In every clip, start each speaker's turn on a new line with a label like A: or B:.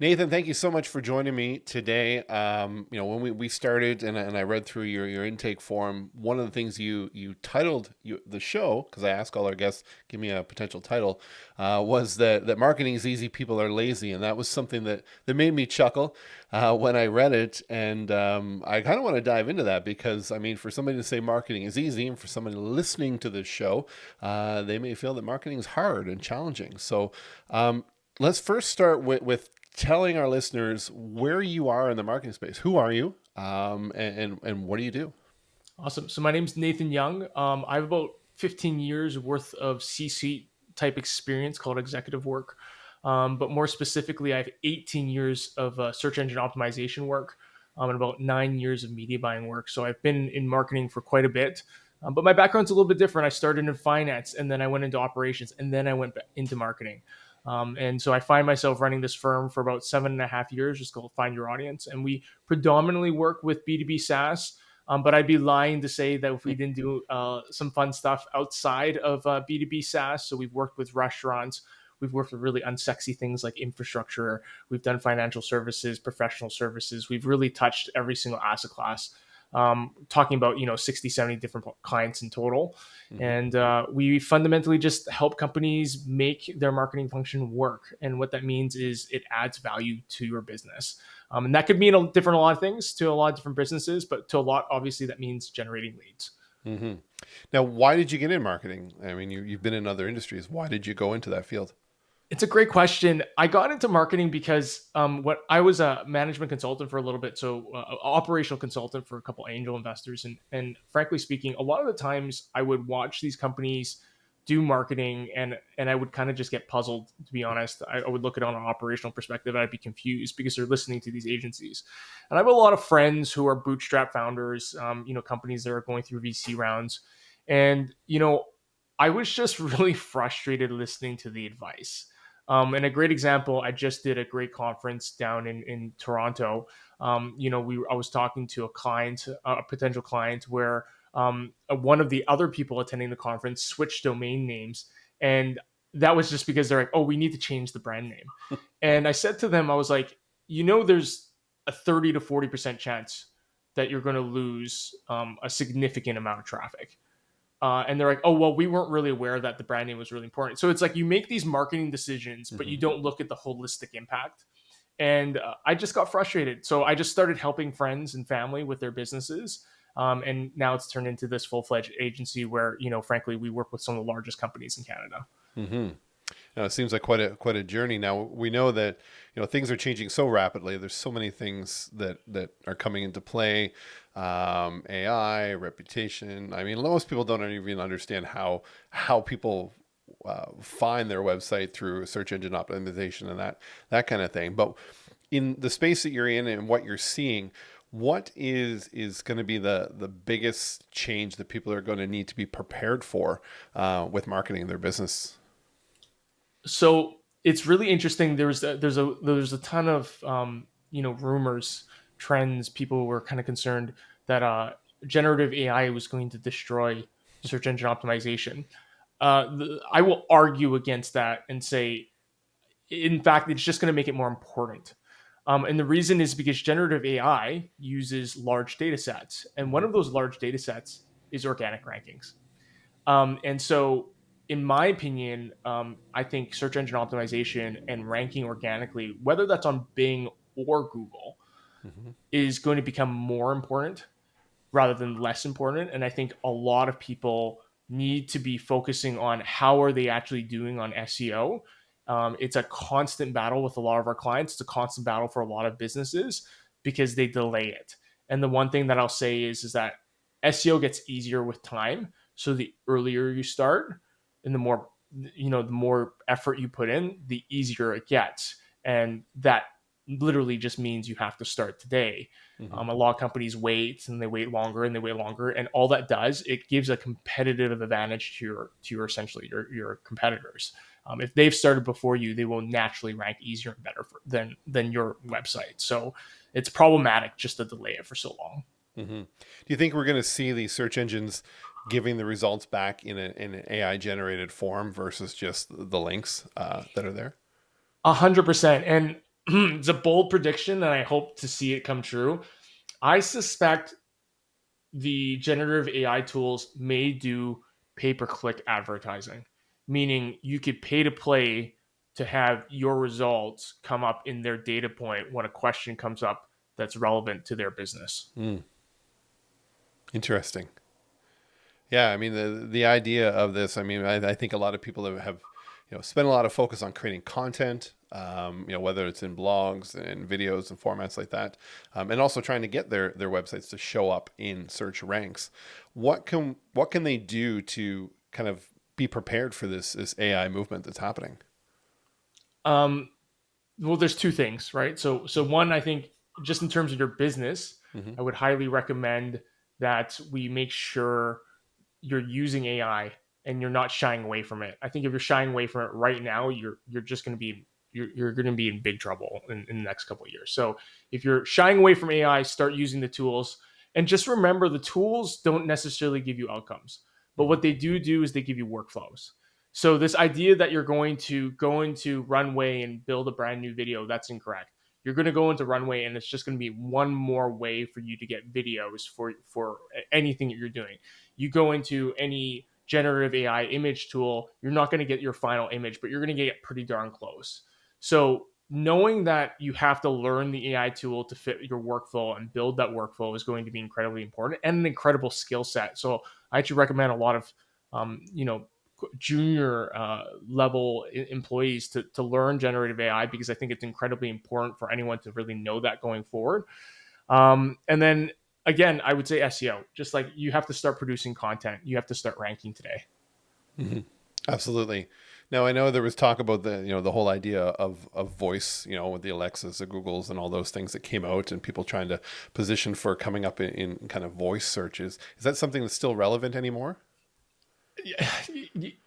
A: Nathan, thank you so much for joining me today. When we started and I read through your intake form, one of the things you titled the show, because I ask all our guests, give me a potential title, was that marketing is easy, people are lazy. And that was something that made me chuckle when I read it. And I kind of want to dive into that because, I mean, for somebody to say marketing is easy and for somebody listening to this show, they may feel that marketing is hard and challenging. So let's first start with telling our listeners where you are in the marketing space. Who are you? And what do you do?
B: Awesome. So my name's Nathan Young. I have about 15 years worth of C-suite type experience called executive work. But more specifically, I have 18 years of search engine optimization work and about 9 years of media buying work. So I've been in marketing for quite a bit. But my background's a little bit different. I started in finance and then I went into operations and then I went into marketing. And so I find myself running this firm for about 7.5 years, just called Find Your Audience. And we predominantly work with B2B SaaS. But I'd be lying to say that if we didn't do some fun stuff outside of B2B SaaS. So we've worked with restaurants. We've worked with really unsexy things like infrastructure. We've done financial services, professional services. We've really touched every single asset class, talking about, 60, 70 different clients in total.
A: Mm-hmm.
B: And we fundamentally just help companies make their marketing function work. And what that means is it adds value to your business. And that could mean a lot of things to a lot of different businesses, but to a lot, obviously, that means generating leads.
A: Mm-hmm. Now, why did you get in marketing? I mean, you've been in other industries. Why did you go into that field?
B: It's a great question. I got into marketing because what I was a management consultant for a little bit, so operational consultant for a couple angel investors, and frankly speaking, a lot of the times I would watch these companies do marketing, and I would kind of just get puzzled. To be honest, I would look at it on an operational perspective, and I'd be confused because they're listening to these agencies. And I have a lot of friends who are bootstrap founders, companies that are going through VC rounds, and I was just really frustrated listening to the advice. And a great example, I just did a great conference down in Toronto. I was talking to a client, a potential client, where one of the other people attending the conference switched domain names, and that was just because they're like, "Oh, we need to change the brand name." And I said to them, I was like, there's a 30 to 40% chance that you're going to lose a significant amount of traffic. And they're like, oh, well, we weren't really aware that the brand name was really important. So it's like you make these marketing decisions, but
A: Mm-hmm.
B: you don't look at the holistic impact. And I just got frustrated. So I just started helping friends and family with their businesses. And now it's turned into this full fledged agency where, frankly, we work with some of the largest companies in Canada.
A: Mm-hmm. Now, it seems like quite a journey. Now we know that things are changing so rapidly. There's so many things that are coming into play. AI, reputation. I mean, most people don't even understand how people find their website through search engine optimization and that kind of thing. But in the space that you're in and what you're seeing, what is going to be the biggest change that people are going to need to be prepared for with marketing their business?
B: So it's really interesting. There's a ton of rumors, trends. People were kind of concerned that generative AI was going to destroy search engine optimization. I will argue against that and say, in fact, it's just going to make it more important. And the reason is because generative AI uses large data sets, and one
A: Mm-hmm.
B: of those large data sets is organic rankings. And so, in my opinion, I think search engine optimization and ranking organically, whether that's on Bing or Google,
A: Mm-hmm.
B: is going to become more important rather than less important. And I think a lot of people need to be focusing on how are they actually doing on SEO. It's a constant battle with a lot of our clients. It's a constant battle for a lot of businesses because they delay it. And the one thing that I'll say is that SEO gets easier with time. So the earlier you start and the more effort you put in, the easier it gets. And that literally just means you have to start today.
A: Mm-hmm.
B: A lot of companies wait and they wait longer and they wait longer, and all that does, it gives a competitive advantage to your essentially your competitors. If they've started before you, they will naturally rank easier and better than your website. So it's problematic just to delay it for so long.
A: Mm-hmm. Do you think we're going to see these search engines giving the results back in an AI generated form versus just the links that are there?
B: 100%. And it's a bold prediction, and I hope to see it come true. I suspect the generative AI tools may do pay per click advertising, meaning you could pay to play to have your results come up in their data point when a question comes up that's relevant to their business.
A: Mm, interesting. Yeah, I mean the idea of this. I mean, I think a lot of people have spent a lot of focus on creating content. Whether it's in blogs and videos and formats like that, and also trying to get their websites to show up in search ranks. What can they do to kind of be prepared for this AI movement that's happening?
B: Um, well, there's two things, right? So one, I think just in terms of your business,
A: Hmm.
B: I would highly recommend that we make sure you're using AI and you're not shying away from it. I think if you're shying away from it right now, you're just going to be you're going to be in big trouble in the next couple of years. So if you're shying away from AI, start using the tools, and just remember the tools don't necessarily give you outcomes, but
A: Hmm.
B: what they do is they give you workflows. So this idea that you're going to go into Runway and build a brand new video, that's incorrect. You're going to go into Runway and it's just going to be one more way for you to get videos for anything that you're doing. You go into any generative AI image tool, you're not going to get your final image, but you're going to get pretty darn close. So knowing that you have to learn the AI tool to fit your workflow and build that workflow is going to be incredibly important and an incredible skill set. So I actually recommend a lot of, you know, junior level employees to learn generative AI because I think it's incredibly important for anyone to really know that going forward. And then again, I would say SEO, just like you have to start producing content, you have to start ranking today.
A: Hmm. Absolutely. Now I know there was talk about the whole idea of voice, with the Alexas, the Googles, and all those things that came out, and people trying to position for coming up in kind of voice searches. Is that something that's still relevant anymore?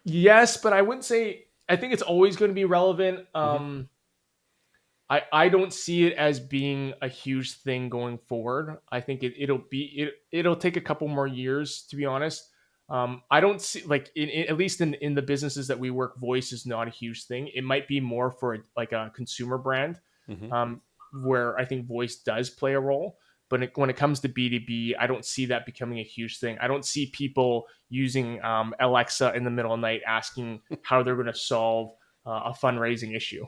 B: Yes, but I wouldn't say, I think it's always going to be relevant.
A: Hmm.
B: I don't see it as being a huge thing going forward. I think it'll take a couple more years to be honest. I don't see like at least in the businesses that we work, voice is not a huge thing. It might be more for like a consumer brand,
A: Hmm.
B: um, where I think voice does play a role. But when it comes to B2B, I don't see that becoming a huge thing. I don't see people using Alexa in the middle of the night asking how they're going to solve a fundraising issue.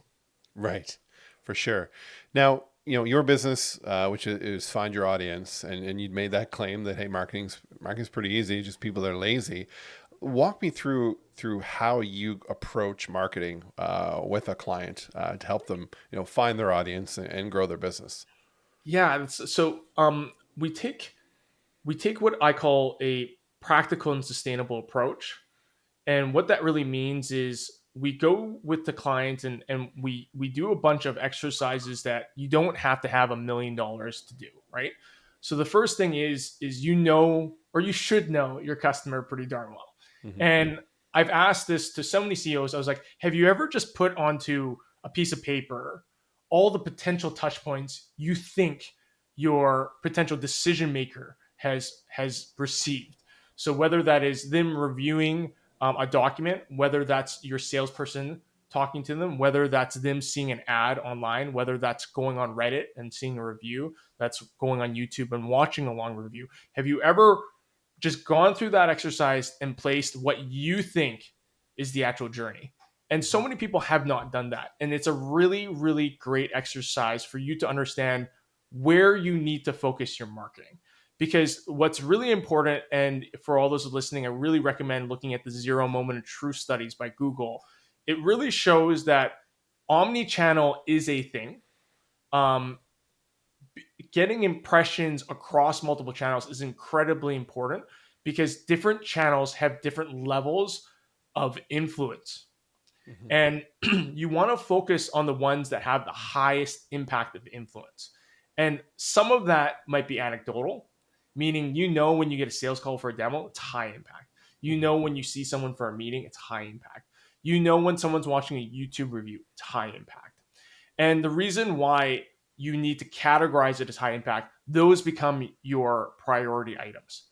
A: Right, for sure. Now, your business, which is find your audience, and you'd made that claim that hey, marketing's pretty easy, just people are lazy. Walk me through how you approach marketing with a client to help them, find their audience and grow their business.
B: Yeah, we take what I call a practical and sustainable approach. And what that really means is we go with the client and we do a bunch of exercises that you don't have to have $1 million to do, right? So the first thing is or you should know your customer pretty darn well.
A: Hmm.
B: And I've asked this to so many CEOs. I was like, have you ever just put onto a piece of paper all the potential touch points you think your potential decision maker has received? So whether that is them reviewing a document, whether that's your salesperson talking to them, whether that's them seeing an ad online, whether that's going on Reddit and seeing a review, that's going on YouTube and watching a long review. Have you ever just gone through that exercise and placed what you think is the actual journey? And so many people have not done that. And it's a really, really great exercise for you to understand where you need to focus your marketing. Because what's really important, and for all those listening, I really recommend looking at the Zero Moment of Truth studies by Google. It really shows that omni-channel is a thing. Um, Getting impressions across multiple channels is incredibly important because different channels have different levels of influence.
A: Hmm.
B: And you want to focus on the ones that have the highest impact of influence. And some of that might be anecdotal, meaning when you get a sales call for a demo, it's high impact.
A: Hmm.
B: When you see someone for a meeting, it's high impact. When someone's watching a YouTube review, it's high impact. And the reason why you need to categorize it as high impact, those become your priority items.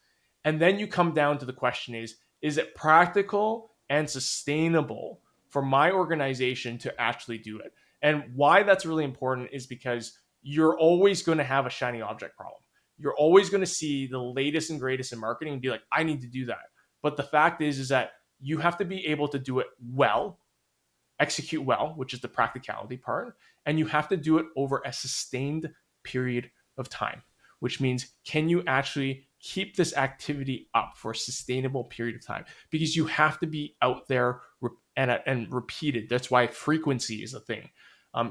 B: And then you come down to the question is it practical and sustainable for my organization to actually do it? And why that's really important is because you're always going to have a shiny object problem. You're always going to see the latest and greatest in marketing and be like, I need to do that. But the fact is that you have to be able to do it well, execute well, which is the practicality part, and you have to do it over a sustained period of time, which means can you actually keep this activity up for a sustainable period of time? Because you have to be out there and repeated. That's why frequency is a thing.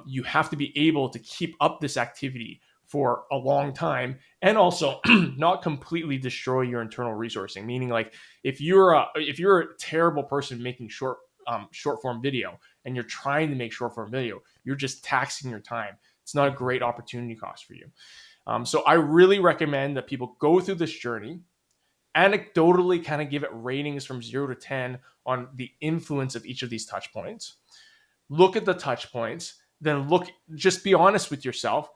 B: You have to be able to keep up this activity for a long time, and also not completely destroy your internal resourcing. Meaning, like if you're a terrible person making short form video and you're trying to make short form video, you're just taxing your time. It's not a great opportunity cost for you. So I really recommend that people go through this journey, anecdotally kind of give it ratings from 0 to 10 on the influence of each of these touch points. Look at the touch points, then just be honest with yourself.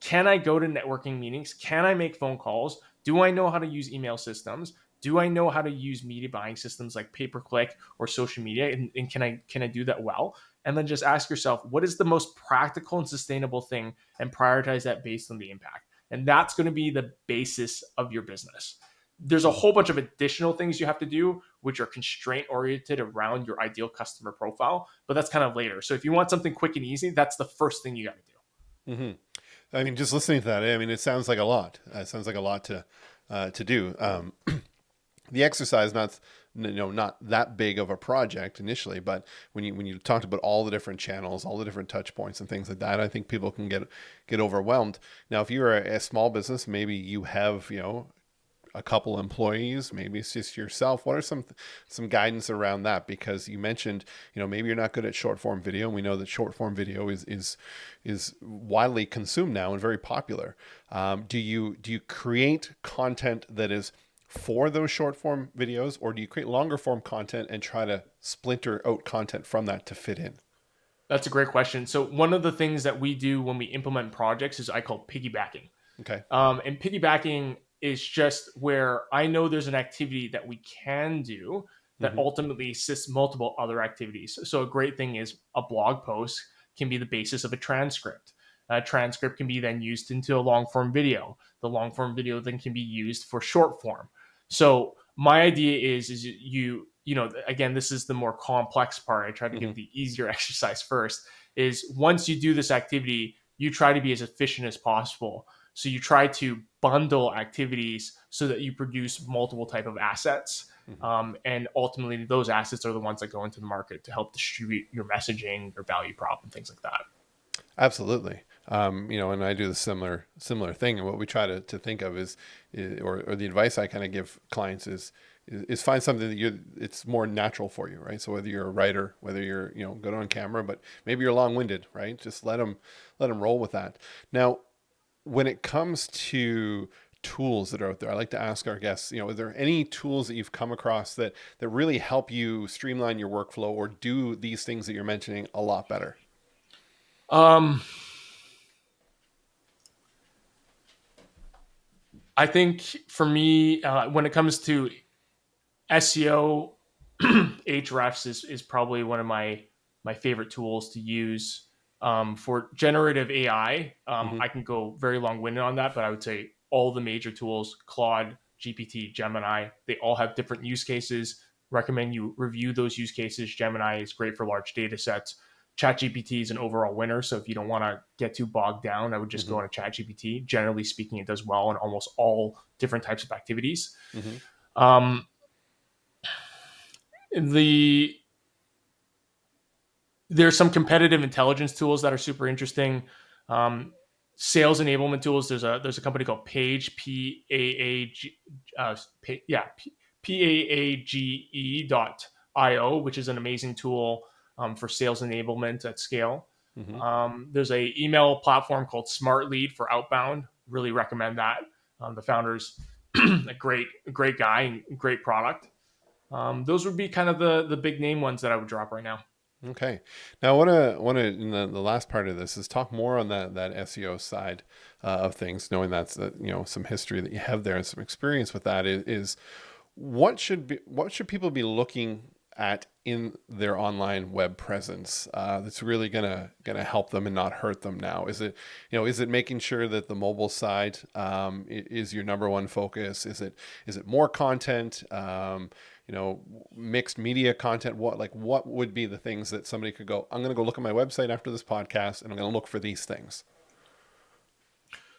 B: Can I go to networking meetings? Can I make phone calls? Do I know how to use email systems? Do I know how to use media buying systems like pay-per-click or social media? And can I do that well? And then just ask yourself, what is the most practical and sustainable thing, and prioritize that based on the impact. And that's going to be the basis of your business. There's a whole bunch of additional things you have to do, which are constraint oriented around your ideal customer profile, but that's kind of later. So if you want something quick and easy, that's the first thing you got to do.
A: Mm-hmm. I mean, just listening to that, I mean, it sounds like a lot. It sounds like a lot to do. The exercise, not that big of a project initially, but when you talked about all the different channels, all the different touch points and things like that, I think people can get overwhelmed. Now, if you're a small business, maybe you have a couple employees, maybe it's just yourself. What are some guidance around that? Because you mentioned, maybe you're not good at short form video. And we know that short form video is widely consumed now and very popular. Do you create content that is for those short form videos, or do you create longer form content and try to splinter out content from that to fit in?
B: That's a great question. So one of the things that we do when we implement projects is I call piggybacking.
A: Okay.
B: And piggybacking is just where I know there's an activity that we can do that ultimately assists multiple other activities. So a great thing is a blog post can be the basis of a transcript. A transcript can be then used into a long form video. The long form video then can be used for short form. So my idea is again, this is the more complex part. I try to give the easier exercise first. Is once you do this activity, you try to be as efficient as possible. So you try to bundle activities so that you produce multiple type of assets. And ultimately those assets are the ones that go into the market to help distribute your messaging, your value prop, and things like that.
A: Absolutely. And I do the similar thing. And what we try to think of is or the advice I kind of give clients is find something that it's more natural for you, right? So whether you're a writer, whether you're, good on camera, but maybe you're long-winded, right? Just let them roll with that. Now, when it comes to tools that are out there, I like to ask our guests, are there any tools that you've come across that really help you streamline your workflow or do these things that you're mentioning a lot better?
B: I think for me, when it comes to SEO, Ahrefs is probably one of my favorite tools to use. For generative AI, I can go very long-winded on that, but I would say all the major tools, Claude, GPT, Gemini, they all have different use cases. Recommend you review those use cases. Gemini is great for large data sets. ChatGPT is an overall winner. So if you don't want to get too bogged down, I would just go on a ChatGPT. Generally speaking, it does well in almost all different types of activities. There's some competitive intelligence tools that are super interesting. Sales enablement tools. There's a company called Page, PAAGE.io, which is an amazing tool for sales enablement at scale. There's a email platform called Smart Lead for outbound. Really recommend that. The founder's a great guy and great product. Those would be kind of the big name ones that I would drop right now.
A: Okay. Now, I want to in the last part of this is talk more on that SEO side of things, knowing that's some history that you have there and some experience with that. Is what should people be looking in their online web presence that's really gonna help them and not hurt them now? Is it, is it making sure that the mobile side is your number one focus? Is it more content? Mixed media content? What would be the things that somebody could go, I'm gonna go look at my website after this podcast and I'm gonna look for these things?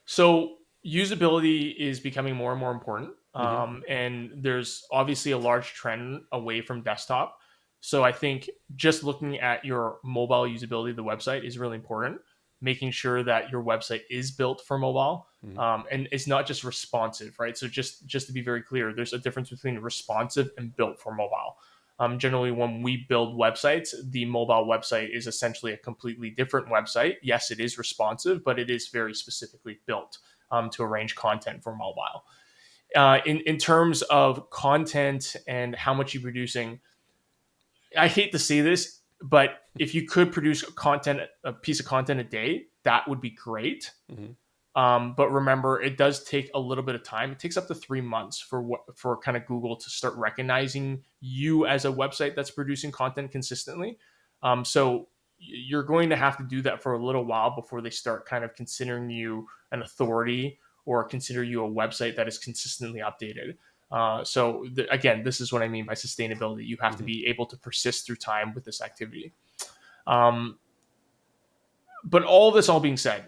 B: So usability is becoming more and more important.
A: Mm-hmm.
B: And there's obviously a large trend away from desktop. So I think just looking at your mobile usability of the website is really important. Making sure that your website is built for mobile,
A: Mm-hmm.
B: and it's not just responsive, right? So just to be very clear, there's a difference between responsive and built for mobile. Generally, when we build websites, the mobile website is essentially a completely different website. Yes, it is responsive, but it is very specifically built to arrange content for mobile. In terms of content and how much you're producing, I hate to say this, but if you could produce a piece of content a day, that would be great.
A: Mm-hmm.
B: But remember, it does take a little bit of time. It takes up to 3 months for kind of Google to start recognizing you as a website that's producing content consistently. So you're going to have to do that for a little while before they start kind of considering you an authority or consider you a website that is consistently updated. Again, this is what I mean by sustainability. You have to
A: Mm-hmm.
B: be able to persist through time with this activity. Um, but all this all being said,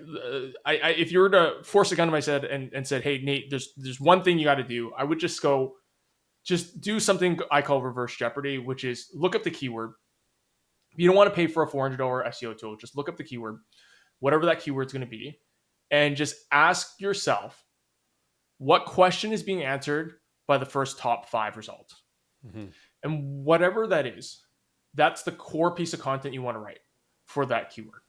B: if you were to force a gun to my head and said, "Hey, Nate, there's one thing you got to do," I would just do something I call reverse Jeopardy, which is look up the keyword. If you don't want to pay for a $400 SEO tool, just look up the keyword, whatever that keyword's going to be, and just ask yourself what question is being answered by the first top 5 results.
A: Mm-hmm.
B: And whatever that is, that's the core piece of content you want to write for that keyword.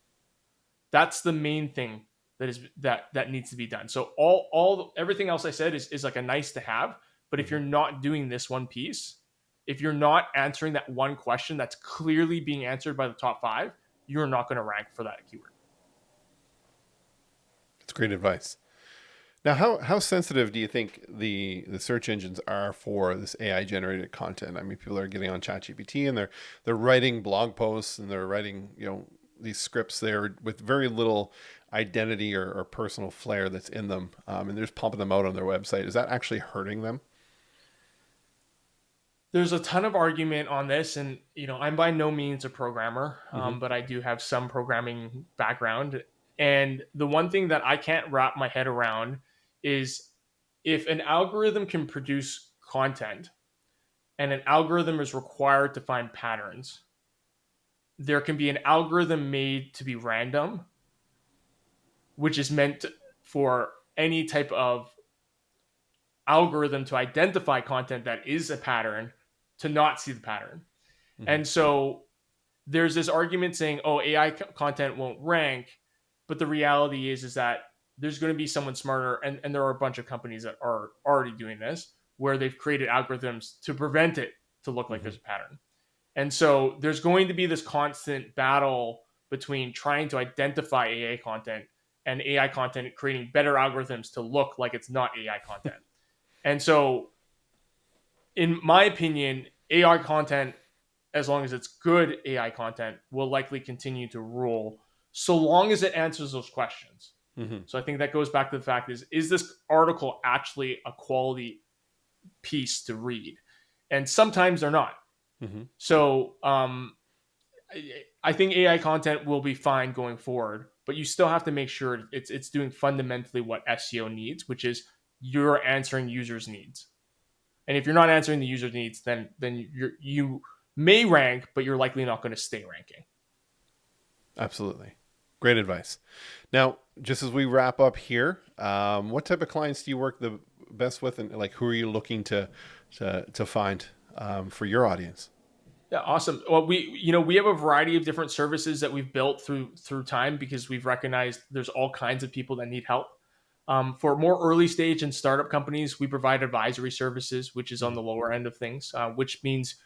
B: That's the main thing that needs to be done. So everything else I said is like a nice to have, but if
A: Mm-hmm.
B: you're not doing this one piece, if you're not answering that one question that's clearly being answered by the top 5, you're not going to rank for that keyword.
A: That's great advice. Now, how sensitive do you think the search engines are for this AI generated content? I mean, people are getting on ChatGPT and they're writing blog posts and they're writing these scripts there with very little identity or personal flair that's in them, and they're just pumping them out on their website. Is that actually hurting them?
B: There's a ton of argument on this, and I'm by no means a programmer,
A: Mm-hmm.
B: but I do have some programming background. And the one thing that I can't wrap my head around is if an algorithm can produce content and an algorithm is required to find patterns, there can be an algorithm made to be random, which is meant for any type of algorithm to identify content that is a pattern to not see the pattern.
A: Mm-hmm.
B: And so there's this argument saying, oh, AI content won't rank. But the reality is that there's going to be someone smarter. And there are a bunch of companies that are already doing this, where they've created algorithms to prevent it to look like
A: Mm-hmm.
B: there's a pattern. And so there's going to be this constant battle between trying to identify AI content and AI content creating better algorithms to look like it's not AI content. And so, in my opinion, AI content, as long as it's good AI content, will likely continue to rule so long as it answers those questions.
A: Mm-hmm.
B: So I think that goes back to the fact is this article actually a quality piece to read? And sometimes they're not.
A: Mm-hmm.
B: So I think AI content will be fine going forward, but you still have to make sure it's doing fundamentally what SEO needs, which is you're answering users' needs. And if you're not answering the user needs, then you may rank, but you're likely not going to stay ranking.
A: Absolutely. Great advice. Now, just as we wrap up here, what type of clients do you work the best with, and like who are you looking to find for your audience?
B: Yeah, awesome. Well, we have a variety of different services that we've built through time because we've recognized there's all kinds of people that need help. For more early stage and startup companies, we provide advisory services, which is on the lower end of things, which means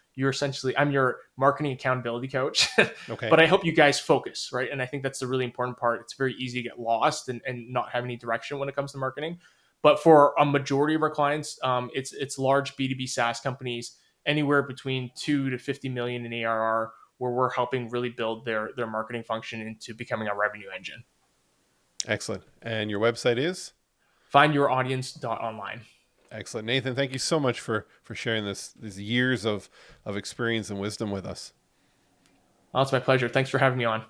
B: I'm your marketing accountability coach,
A: Okay.
B: but I help you guys focus, right? And I think that's the really important part. It's very easy to get lost and not have any direction when it comes to marketing. But for a majority of our clients, it's large B2B SaaS companies anywhere between 2 to 50 million in ARR, where we're helping really build their marketing function into becoming a revenue engine.
A: Excellent. And your website is?
B: Findyouraudience.online.
A: Excellent. Nathan, thank you so much for sharing these years of experience and wisdom with us.
B: Well, it's my pleasure. Thanks for having me on.